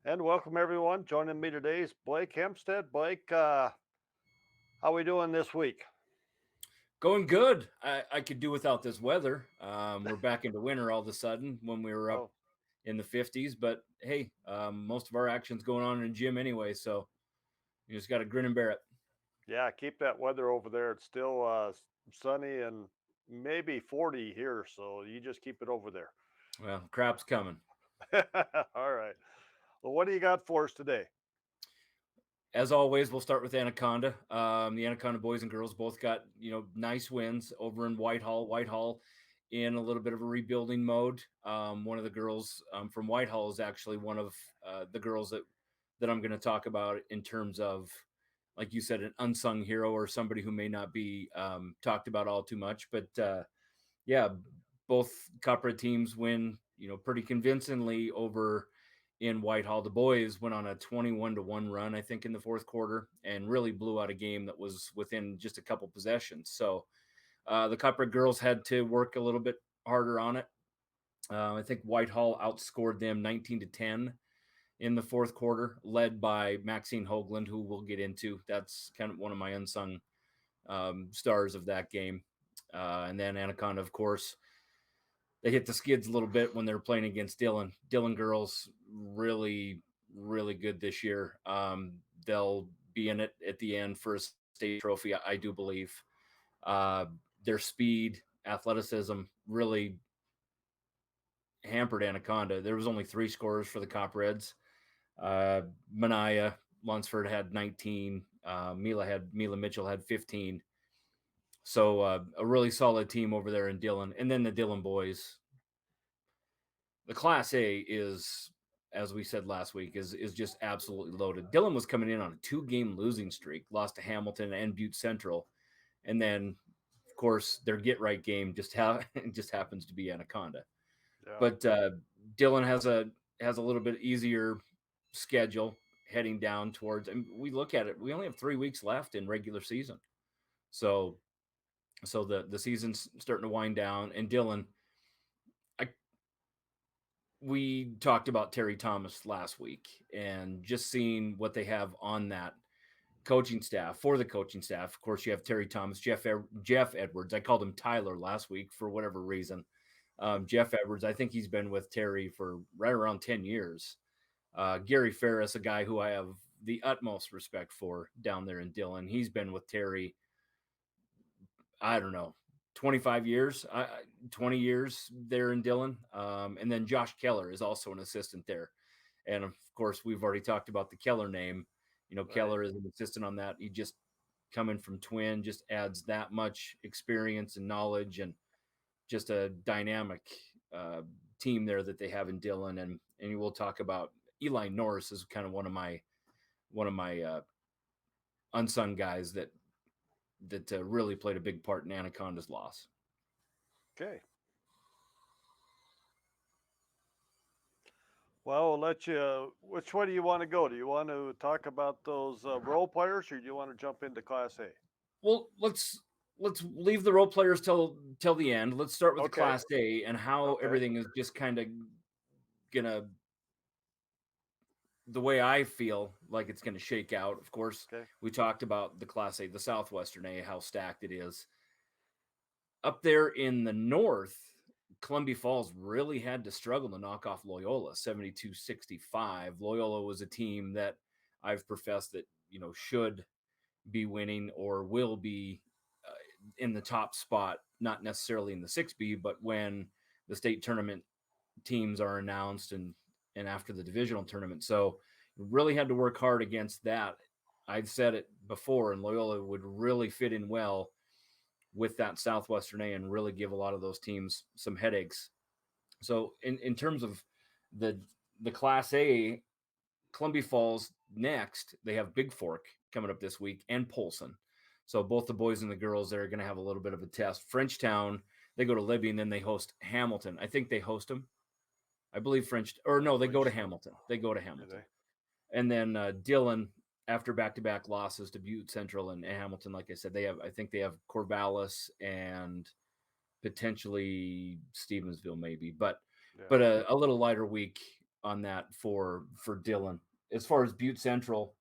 And welcome everyone. Joining me today is Blake Hempstead. Blake, how we doing this week? Going good. I could do without this weather. We're back into winter all of a sudden when we were up Oh, in the 50s. But hey, most of our action's going on in the gym anyway, so you just got to grin and bear it. yeah, keep that weather over there. It's still sunny and maybe 40 here, so you just keep it over there. Well, crap's coming. All right. Well, what do you got for us today? As always, we'll start with Anaconda. The Anaconda boys and girls both got nice wins over in Whitehall. Whitehall in a little bit of a rebuilding mode. One of the girls from Whitehall is actually one of the girls that I'm going to talk about in terms of, like you said, an unsung hero or somebody who may not be talked about all too much. But yeah, both Copper teams win, pretty convincingly over in Whitehall. The boys went on a 21-1 run, I think, in the fourth quarter and really blew out a game that was within just a couple possessions. So the Copper girls had to work a little bit harder on it. I think Whitehall outscored them 19-10 in the fourth quarter, led by Maxine Hoagland, who we'll get into. That's kind of one of my unsung stars of that game. And then Anaconda, of course, they hit the skids a little bit when they were playing against Dillon. Dillon girls really, really good this year. They'll be in it at the end for a state trophy, I do believe. Uh, their speed, athleticism really hampered Anaconda. There was only three scorers for the Cop Reds. Mania Lunsford had 19. Mila Mitchell had 15. So a really solid team over there in Dillon. And then the Dillon boys, the Class A is, as we said last week, is just absolutely loaded. Dillon was coming in on a two-game losing streak, lost to Hamilton and Butte Central, and then of course their get right game just happens to be Anaconda. Yeah. But Dillon has a little bit easier schedule heading down towards. And we look at it, we only have 3 weeks left in regular season, so the season's starting to wind down, and Dillon. I We talked about Terry Thomas last week and just seeing what they have on that coaching staff for the coaching staff. Of course, you have Terry Thomas, Jeff Edwards. I called him Tyler last week for whatever reason. Jeff Edwards, I think he's been with Terry for right around 10 years. Gary Ferris, a guy who I have the utmost respect for down there in Dillon. He's been with Terry, I don't know, 25 years, 20 years there in Dillon. And then Josh Keller is also an assistant there. And of course, we've already talked about the Keller name. Right. Keller is an assistant on that. He just coming from Twin just adds that much experience and knowledge and just a dynamic uh, team there that they have in Dillon. And we'll talk about Eli Norris is kind of one of my unsung guys that really played a big part in Anaconda's loss. Okay. Well, we'll let you. Which way do you want to go? Do you want to talk about those role players, or do you want to jump into Class A? Well, let's leave the role players till the end. Let's start with the Okay. Class A and how Okay. everything is just kind of gonna the way I feel like it's gonna shake out. Of course, Okay. we talked about the Class A, the Southwestern A, how stacked it is. Up there in the north, Columbia Falls really had to struggle to knock off Loyola 72-65. Loyola was a team that I've professed that should be winning or will be uh, in the top spot, not necessarily in the 6B, but when the state tournament teams are announced and after the divisional tournament. So really had to work hard against that. I've said it before, and Loyola would really fit in well with that Southwestern A and really give a lot of those teams some headaches. So in terms of the the Class A, Columbia Falls next, they have Big Fork coming up this week and Polson. So both the boys and the girls there are going to have a little bit of a test. Frenchtown, they go to Libby and then they host Hamilton. I think they host them. I believe French, or I no, they go believe to so. Hamilton. They go to Do Hamilton. they? And then Dillon, after back-to-back losses to Butte Central and Hamilton, like I said, I think they have Corvallis and potentially Stevensville, maybe, but Yeah. a little lighter week on that for Dillon. As far as Butte Central,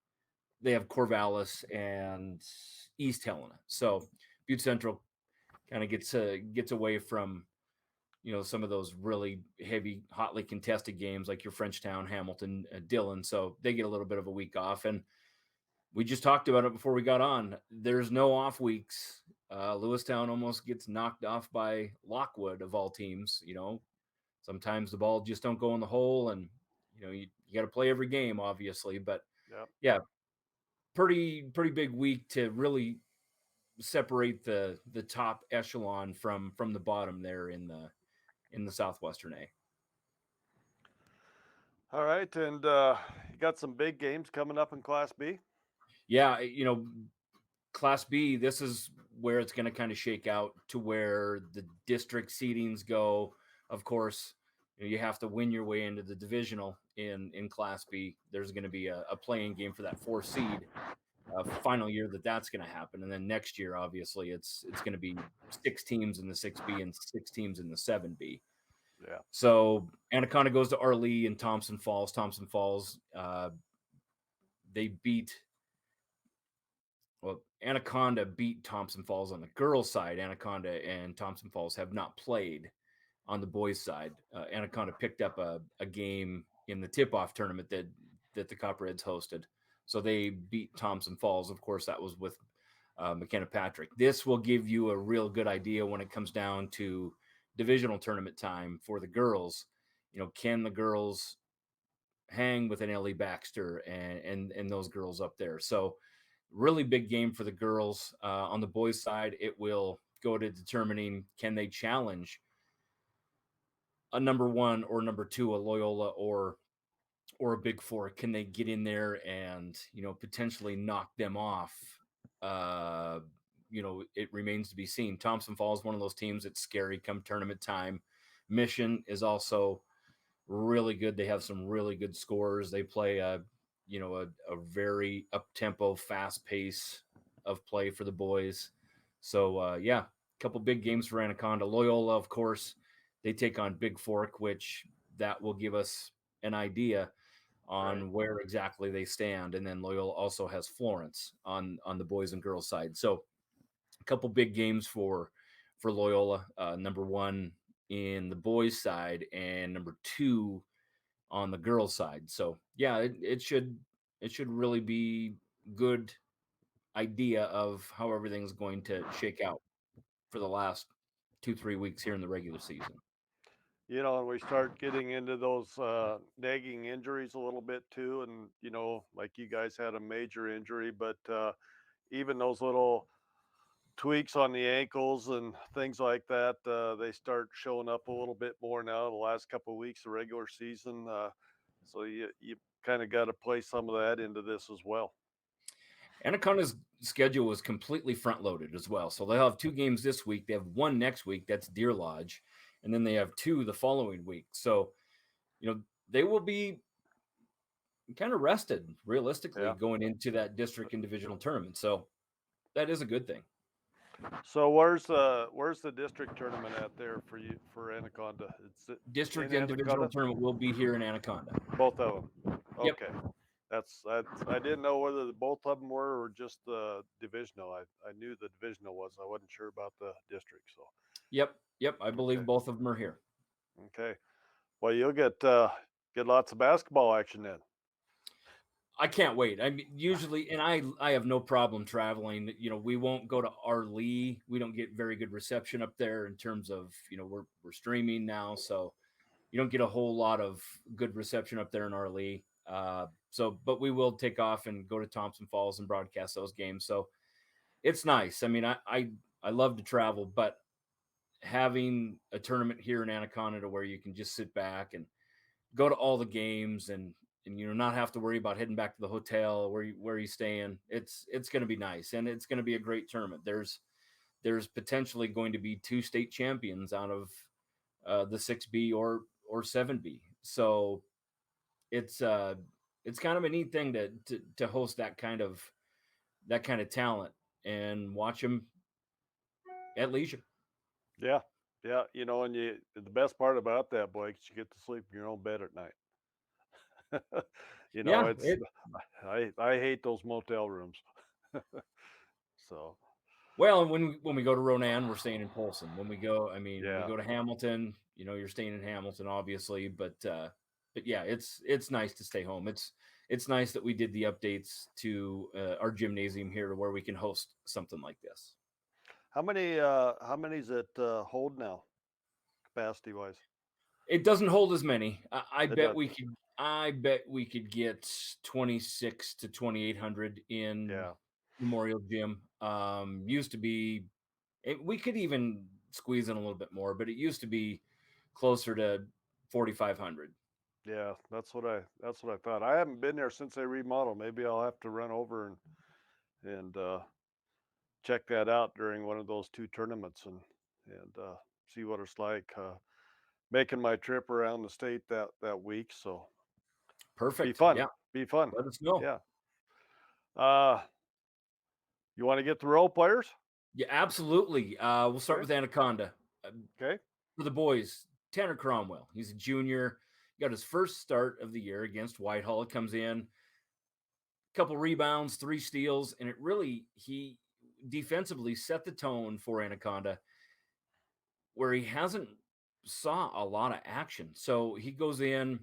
they have Corvallis and East Helena. So Butte Central kind of gets away from some of those really heavy, hotly contested games like your Frenchtown, Hamilton, Dillon. So they get a little bit of a week off, and we just talked about it before we got on. There's no off weeks. Lewistown almost gets knocked off by Lockwood of all teams. Sometimes the ball just don't go in the hole, and you got to play every game, obviously. But Yep. yeah, pretty big week to really separate the top echelon from the bottom there in the Southwestern A. All right, and you got some big games coming up in Class B. Yeah, Class B, this is where it's going to kind of shake out to where the district seedings go. Of course, you have to win your way into the divisional in Class B. There's going to be a playing game for that 4 seed. Final year that's going to happen, and then next year, obviously, it's going to be 6 teams in the 6B and 6 teams in the 7B. Yeah. So Anaconda goes to Arlee and Thompson Falls. Thompson Falls, they beat well, Anaconda beat Thompson Falls on the girls' side. Anaconda and Thompson Falls have not played on the boys' side. Anaconda picked up a game in the tip-off tournament that the Copperheads hosted, so they beat Thompson Falls. Of course, that was with McKenna Patrick. This will give you a real good idea when it comes down to divisional tournament time for the girls. Can the girls hang with an Ellie Baxter and those girls up there? So really big game for the girls. On the boys' side, it will go to determining can they challenge a number one or number two, a Loyola or a Big Four. Can they get in there and potentially knock them off? It remains to be seen. Thompson Falls, one of those teams that's scary come tournament time. Mission is also really good. They have some really good scores. They play a very up tempo, fast pace of play for the boys. So yeah, a couple big games for Anaconda. Loyola, of course, they take on Big Fork, which that will give us an idea Right. on where exactly they stand. And then Loyola also has Florence on the boys and girls side. So a couple big games for Loyola. Number one in the boys side and number two on the girls side. So yeah, it should really be good idea of how everything's going to shake out for the last 2-3 weeks here in the regular season. And we start getting into those nagging injuries a little bit too, and like you guys had a major injury, but even those little tweaks on the ankles and things like that, they start showing up a little bit more now the last couple of weeks of regular season. So you kind of got to play some of that into this as well. Anaconda's schedule is completely front loaded as well. So they'll have 2 games this week. They have one next week. That's Deer Lodge. And then they have two the following week. So, they will be kind of rested realistically Yeah. going into that district and divisional tournament. So that is a good thing. So where's the district tournament at there for you for Anaconda? It's in District and divisional Anaconda, tournament will be here in Anaconda. both of them. Yep. Okay. That's I didn't know whether both of them were or just the divisional. I knew the divisional was. I wasn't sure about the district. So Yep. Yep. I okay, believe both of them are here. okay. Well, you'll get lots of basketball action then. I can't wait. I mean, usually, and I have no problem traveling. We won't go to Arlee. We don't get very good reception up there in terms of we're streaming now, so you don't get a whole lot of good reception up there in Arlee. But we will take off and go to Thompson Falls and broadcast those games. So it's nice. I mean, I love to travel, but having a tournament here in Anaconda to where you can just sit back and go to all the games and not have to worry about heading back to the hotel where you staying. It's going to be nice, and it's going to be a great tournament. There's potentially going to be 2 state champions out of the 6B or 7B. So it's uh it's kind of a neat thing to host that kind of talent and watch them at leisure. Yeah, yeah. And the best part about that, Blake, is you get to sleep in your own bed at night. You know, Yeah, it's I hate those motel rooms. So, well, and when we go to Ronan, we're staying in Polson. When we go, I mean, we yeah. go to Hamilton, you're staying in Hamilton, obviously, but yeah, it's nice to stay home. It's nice that we did the updates to our gymnasium here to where we can host something like this. How many is it hold now, capacity wise? It doesn't hold as many. I It bet does. we could. I bet we could get 26 to 2,800 in Yeah. Memorial Gym. Used to be we could even squeeze in a little bit more, but it used to be closer to 4,500. Yeah, that's what I thought. I haven't been there since they remodeled. Maybe I'll have to run over and check that out during one of those 2 tournaments and see what it's like, making my trip around the state that week, so be Perfect. fun, Yeah. be fun. Let us know. Yeah. Uh, you wanna get the role players? Yeah, absolutely. We'll start Okay, with Anaconda. okay. For the boys, Tanner Cromwell. He's a junior. Got his first start of the year against Whitehall. Comes in, couple rebounds, 3 steals, and it really he defensively set the tone for Anaconda where he hasn't saw a lot of action. So he goes in.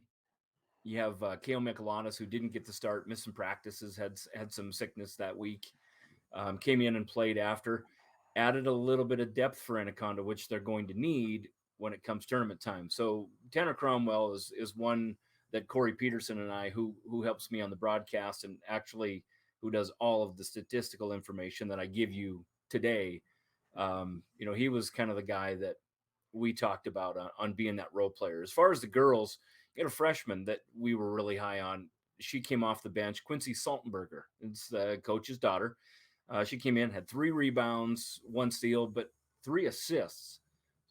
You have Kale Michelanis, who didn't get to start, missed some practices, had some sickness that week. Came in and played after, added a little bit of depth for Anaconda, which they're going to need when it comes tournament time. So Tanner Cromwell is one that Corey Peterson and I, who helps me on the broadcast and actually who does all of the statistical information that I give you today. He was kind of the guy that we talked about on being that role player. As far as the girls, you got a freshman that we were really high on. She came off the bench, Quincy Saltenberger. It's the coach's daughter. She came in, had 3 rebounds, 1 steal, but 3 assists.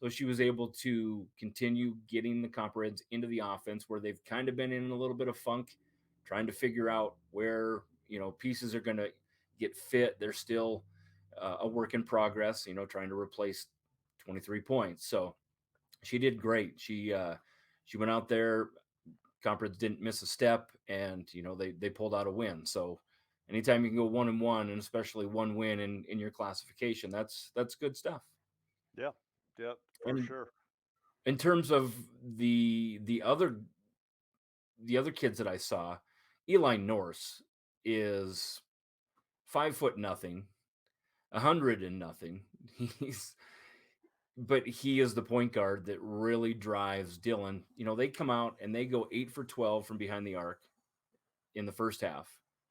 So she was able to continue getting the Copper Reds into the offense where they've kind of been in a little bit of funk, trying to figure out where pieces are going to get fit. They're still a work in progress, trying to replace 23 points. So she did great. She went out there. Conference didn't miss a step, and they pulled out a win. So anytime you can go 1-1, and especially one win in your classification, that's good stuff. Yeah, yeah, for And sure. in terms of the other kids that I saw, Eli Norse is 5 foot nothing, 100 and nothing. He's But he is the point guard that really drives Dylan. They come out and they go 8 for 12 from behind the arc in the first half.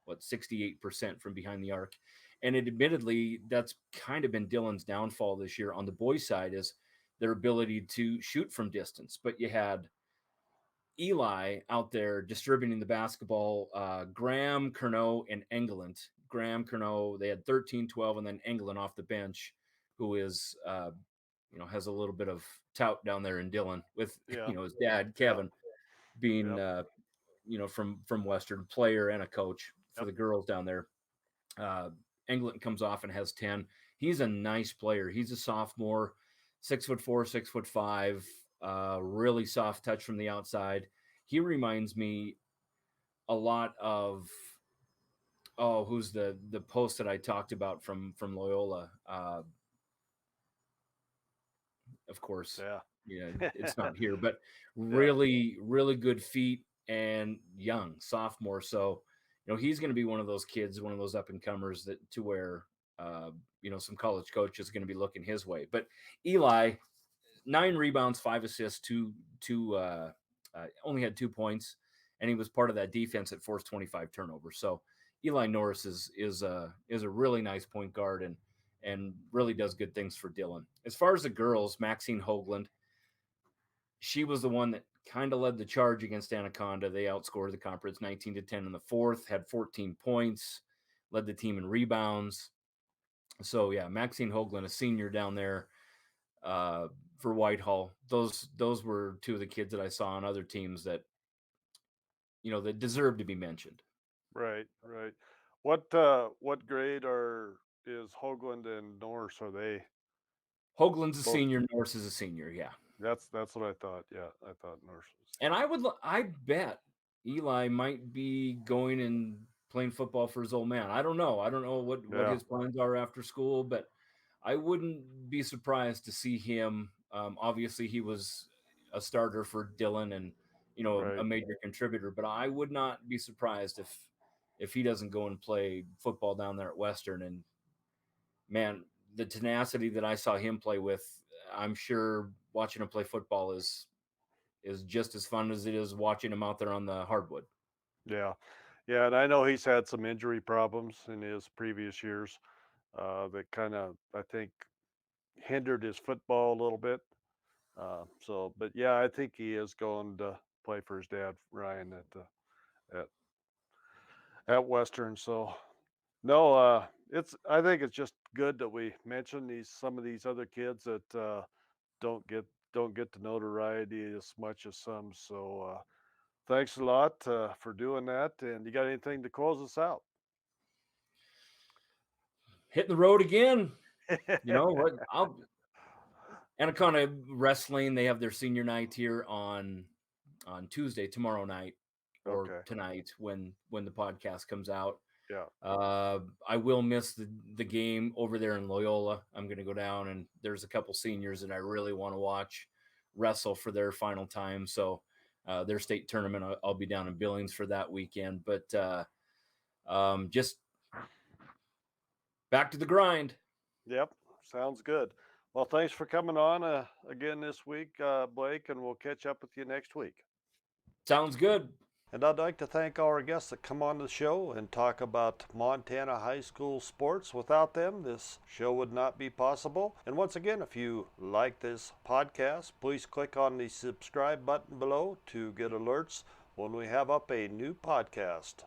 68% from behind the arc. And admittedly, that's kind of been Dylan's downfall this year on the boys' side is their ability to shoot from distance. But you had Eli out there distributing the basketball, Graham, Curnow, and Engeland. Graham, Curnow, they had 13, 12, and then Engeland off the bench, who is has a little bit of tout down there in Dillon with Yeah, his dad yeah, Kevin being yep, from Western, player and a coach for yep, the girls down there. Uh, England comes off and has 10. He's a nice player. He's a sophomore, 6'4", 6'5", really soft touch from the outside. He reminds me a lot of who's the post that I talked about from Loyola. Of course, yeah. it's not here, but Yeah, really, really good feet and young sophomore. So, he's going to be one of those kids, one of those up and comers that to where, some college coach is going to be looking his way. But Eli, 9 rebounds, 5 assists, only had 2 points, and he was part of that defense that forced 25 turnovers. So Eli Norris is a really nice point guard and really does good things for Dylan. As far as the girls, Maxine Hoagland, she was the one that kind of led the charge against Anaconda. They outscored the conference 19-10 in the fourth, had 14 points, led the team in rebounds. So yeah, Maxine Hoagland, a senior down there uh, for Whitehall. Those were two of the kids that I saw on other teams that that deserve to be mentioned. right, right. What grade are is Hoagland and Norse? Are they Hoagland's a both? senior, Norse is a senior, yeah. That's what I thought. Yeah, I thought Norse was. And I bet. Eli might be going and playing football for his old man. I don't know. I don't know what Yeah, his plans are after school, but I wouldn't be surprised to see him. Obviously, he was a starter for Dylan and a right. major contributor, but I would not be surprised if he doesn't go and play football down there at Western. And man, the tenacity that I saw him play with, I'm sure watching him play football is just as fun as it is watching him out there on the hardwood. Yeah. Yeah, and I know he's had some injury problems in his previous years, that kinda, I think, hindered his football a little bit. But yeah, I think he is going to play for his dad, Ryan, at at Western. So no, I think it's just good that we mention some of these other kids that don't get don't get the notoriety as much as some. So thanks a lot for doing that. And you got anything to close us out? Hitting the road again. You know what? I'll Anaconda Wrestling. They have their senior night here on Tuesday, tomorrow night, or Okay. tonight when the podcast comes out. Yeah. I will miss the game over there in Loyola. I'm going to go down, and there's a couple seniors that I really want to watch wrestle for their final time. So their state tournament, I'll be down in Billings for that weekend. But just back to the grind. Yep. Sounds good. Well, thanks for coming on again this week, Blake, and we'll catch up with you next week. Sounds good. And I'd like to thank our guests that come on the show and talk about Montana high school sports. Without them, this show would not be possible. And once again, if you like this podcast, please click on the subscribe button below to get alerts when we have up a new podcast.